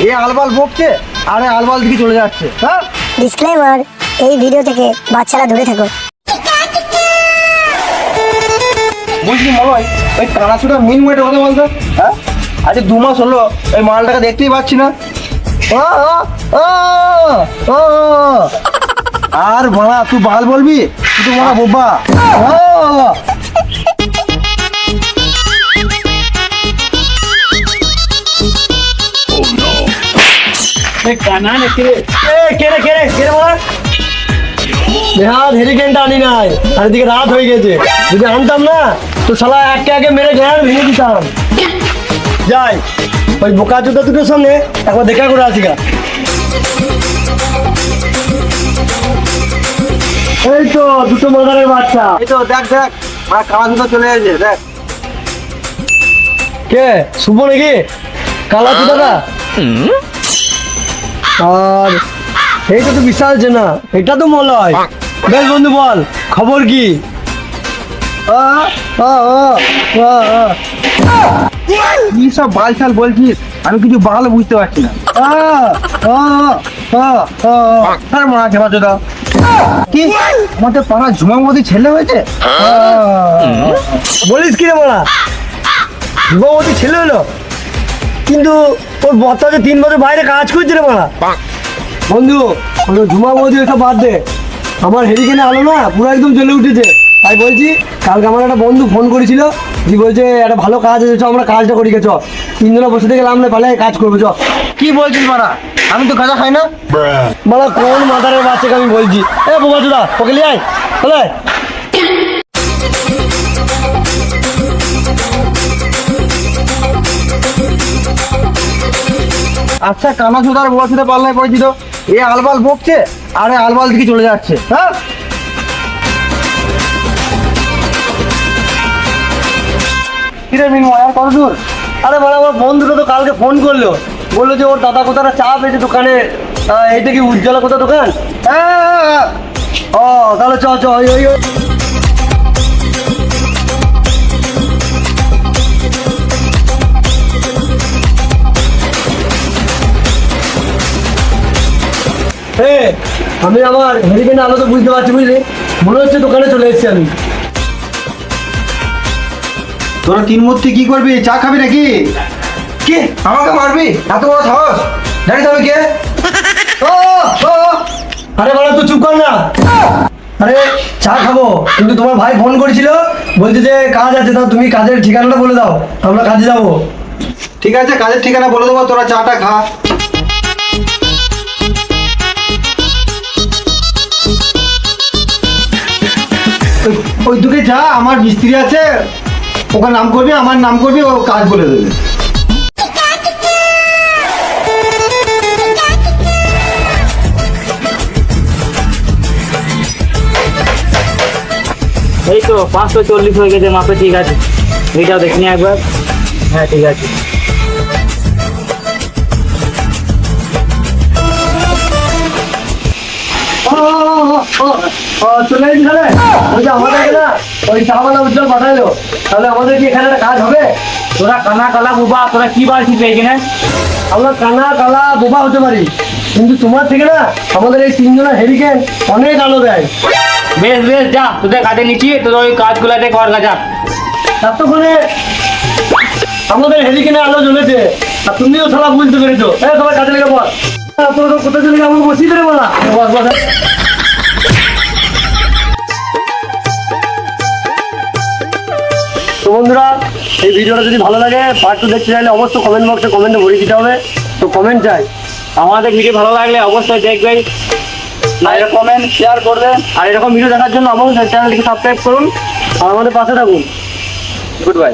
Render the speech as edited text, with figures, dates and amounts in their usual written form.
এ আলবাল বকছে আর আলবাল দিকে চলে যাচ্ছে। হ্যাঁ, ডিসক্লেমার, এই ভিডিও থেকে বাচ্চারা দূরে থাকো। বুঝলি মলয়, ওই কানাচুটা মিন মুয়েটে কথা বলতো। হ্যাঁ, আজ 2 মাস হলো ওই মালটাকে দেখতেই পাচ্ছি না। আর বাড়া তুই বাল বলবি, তুই বাড়া বোবা। আনি নাই আর এদিকে রাত হয়ে গেছে, যদি আনতাম না তো শালা একে মেরে ঘ্যান ভেঙে দিতাম। যাই ওই বোকা জুতা দুটোর সামনে একবার দেখা করে আসি গা। এই তো দুটো মাদারের বাচ্চা। এই তো দেখ দেখ, কানাচুটা চলে এসেছে দেখ। কে শুভ নাকি কালা চুদাটা? আর এইটা তো বিশাল যে না, এটা তো মলয়। বেশ বন্ধু বল খবর কি? কি সব বাল ছাল বলছিস, আমি কিছু ভালো বুঝতে পারছি না। মারা খেপা চোদা কি আমাদের পাড়া ঝুমামতি ছেলে হয়েছে? বলিস কি রে মারা, যুবতী ছেলে হলো কিন্তু ওর বর্তা যে 3 বছর বাইরে কাজ করছে রে মারা। বন্ধু ওই ঝুমা বৌদি ওসব বাদ দে, আমার হেরিকেনে আলো না পুরো একদম জ্বলে উঠেছে। তাই বলছি কালকে আমার একটা বন্ধু ফোন করেছিল, যে বলছে একটা ভালো কাজ আছে, চ আমরা কাজটা করি গে, চ 3 জনে বসে থেকে লাভ নেই, পালে কাজ করবো চ। কি বলছিস মারা, আমি তো গাঁজা খাই না। মারা কোন মাদারের বাচ্চাকে আমি বলছি, এ বোমা চুদা ওকে লিয়ে আয় চলে। আচ্ছা কানাচুদার বলতে পাল্লায় পড়েছিল, এ আলবাল বকছে আর আলবাল দিকে চলে যাচ্ছে। হ্যাঁ, কিরে মিনময় আর কত দূর? আরে মানে আমার বন্ধুটা তো কালকে ফোন করলো, বললো যে ওর দাদা কোথাটা চা পেয়েছে দোকানে। এইটা কি উজ্জ্বলা কোথা দোকান? ও তাহলে চ চ ওই ওই আমি আমার হেরিকেনে আলো তো বুঝতে পারছি, বুঝলি মনে হচ্ছে দোকানে চলে এসেছি আমি। তোরা 3 মূর্তি কি করবি, চা খাবি নাকি? কি আমাকে মারবি, এত বড় সাহস? জানিস আমি কে? আরে বলো তো চুপ কর না। আরে চা খাবো, কিন্তু তোমার ভাই ফোন করেছিল, বলছে যে কাজ আছে, তা তুমি কাজের ঠিকানাটা বলে দাও, আমরা কাজে যাবো। ঠিক আছে, কাজের ঠিকানা বলে দেবো, তোরা চাটা খা। ওই দুকে যা, আমার মিস্ত্রি আছে, ওকে নাম করবি, আমার নাম করবি, ও কাজ বলে দেবে। এই তো 540 হয়ে গেছে মাপে, ঠিক আছে। এইটাও দেখিনি একবার। হ্যাঁ ঠিক আছে। চলে এসেছি তাহলে। বলছি আমাদেরকে না ওই চাওয়ালা উজ্জ্বল পাঠাইলো, তাহলে আমাদের কি এখানে একটা কাজ হবে? তোরা কানা কালা বুবা, তোরা কি বাড়ছিস এইখানে? আমরা কানা কালা বোবা হতে পারি, কিন্তু তোমার থেকে না আমাদের এই 3 জনের হেরিকেন অনেক আলো দেয়। বেশ বেশ, যা তোদের কাজে নিচ্ছি, তোদের ওই কাজগুলোতে কর গা, যা। ততক্ষণে আমাদের হেরিকেনে আলো জ্বলেছে আর তুমিও সবাই বুঝতে পেরেছো। সবাই কাজে লেগে বল, তোরা কোথায় চলে গেলে আমাকে বসিয়ে দেবে বলা। বস বস। তো বন্ধুরা, এই ভিডিওটা যদি ভালো লাগে, পার্ট 2 দেখতে চাইলে অবশ্যই কমেন্ট বক্সে কমেন্টে ভরে দিতে হবে। তো কমেন্ট চাই। আমাদের ভিডিও ভালো লাগলে অবশ্যই দেখবেন, লাইক কমেন্ট শেয়ার করবেন, আর এরকম ভিডিও দেখার জন্য অবশ্যই চ্যানেলটিকে সাবস্ক্রাইব করুন আর আমাদের পাশে থাকুন। Good bye.